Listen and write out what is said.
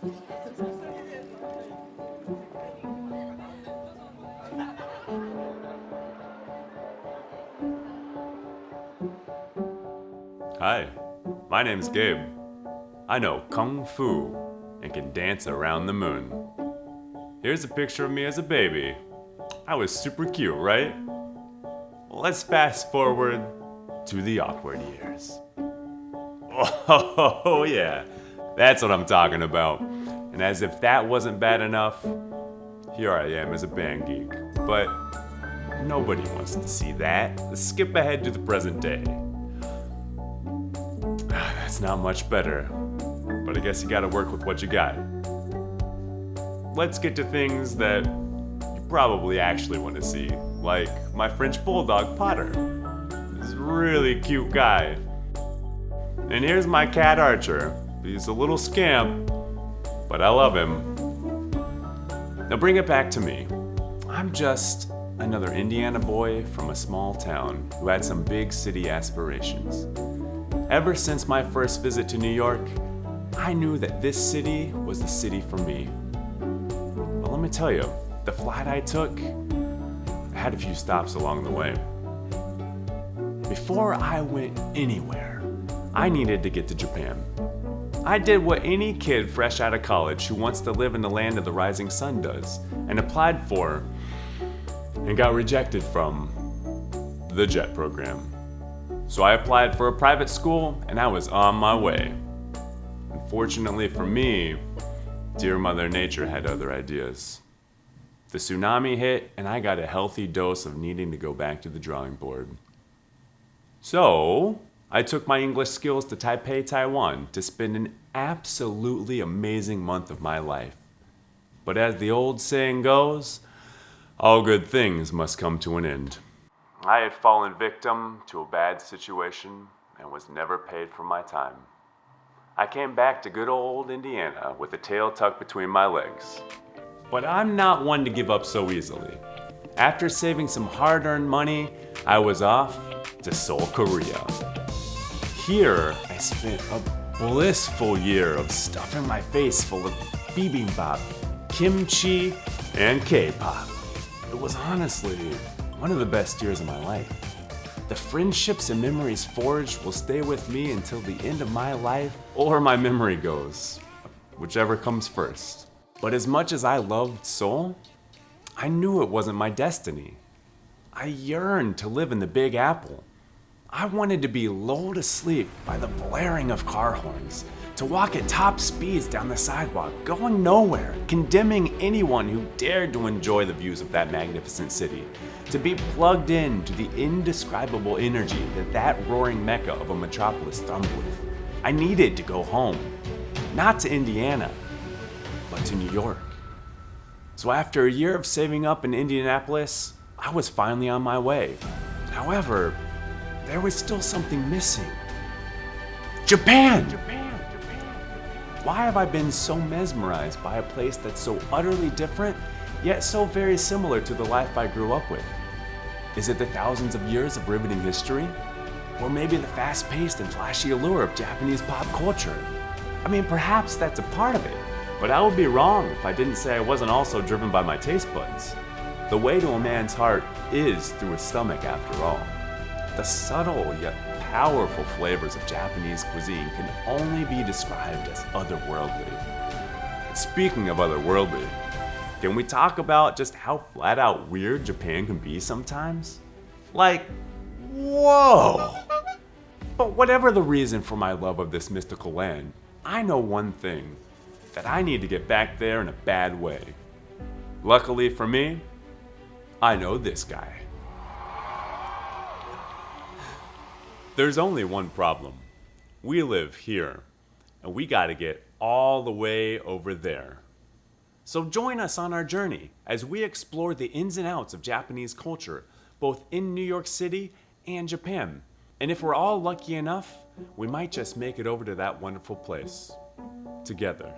Hi, my name's Gabe. I know Kung Fu and can dance around the moon. Here's a picture of me as a baby. I was super cute, right? Well, let's fast forward to the awkward years. Oh, yeah, that's what I'm talking about. And as if that wasn't bad enough, here I am as a band geek. But nobody wants to see that. Let's skip ahead to the present day. That's not much better, but I guess you gotta work with what you got. Let's get to things that you probably actually want to see, like my French bulldog Potter. He's a really cute guy. And here's my cat Archer. He's a little scamp, but I love him. Now bring it back to me. I'm just another Indiana boy from a small town who had some big city aspirations. Ever since my first visit to New York, I knew that this city was the city for me. But let me tell you, the flight I took, I had a few stops along the way. Before I went anywhere, I needed to get to Japan. I did what any kid fresh out of college who wants to live in the land of the rising sun does, and applied for, and got rejected from, the JET program. So I applied for a private school, and I was on my way. Unfortunately for me, dear Mother Nature had other ideas. The tsunami hit, and I got a healthy dose of needing to go back to the drawing board. So, I took my English skills to Taipei, Taiwan, to spend an absolutely amazing month of my life. But as the old saying goes, all good things must come to an end. I had fallen victim to a bad situation and was never paid for my time. I came back to good old Indiana with a tail tucked between my legs. But I'm not one to give up so easily. After saving some hard-earned money, I was off to Seoul, Korea. Here, I spent a blissful year of stuffing my face full of bibimbap, kimchi, and K-pop. It was honestly one of the best years of my life. The friendships and memories forged will stay with me until the end of my life, or my memory goes, whichever comes first. But as much as I loved Seoul, I knew it wasn't my destiny. I yearned to live in the Big Apple. I wanted to be lulled to sleep by the blaring of car horns, to walk at top speeds down the sidewalk, going nowhere, condemning anyone who dared to enjoy the views of that magnificent city, to be plugged in to the indescribable energy that roaring mecca of a metropolis thrummed with. I needed to go home, not to Indiana, but to New York. So after a year of saving up in Indianapolis, I was finally on my way. However, there was still something missing. Japan! Why have I been so mesmerized by a place that's so utterly different, yet so very similar to the life I grew up with? Is it the thousands of years of riveting history? Or maybe the fast-paced and flashy allure of Japanese pop culture? I mean, perhaps that's a part of it, but I would be wrong if I didn't say I wasn't also driven by my taste buds. The way to a man's heart is through his stomach, after all. The subtle yet powerful flavors of Japanese cuisine can only be described as otherworldly. And speaking of otherworldly, can we talk about just how flat out weird Japan can be sometimes? Like, whoa! But whatever the reason for my love of this mystical land, I know one thing, that I need to get back there in a bad way. Luckily for me, I know this guy. There's only one problem. We live here, and we gotta get all the way over there. So join us on our journey as we explore the ins and outs of Japanese culture, both in New York City and Japan. And if we're all lucky enough, we might just make it over to that wonderful place. Together.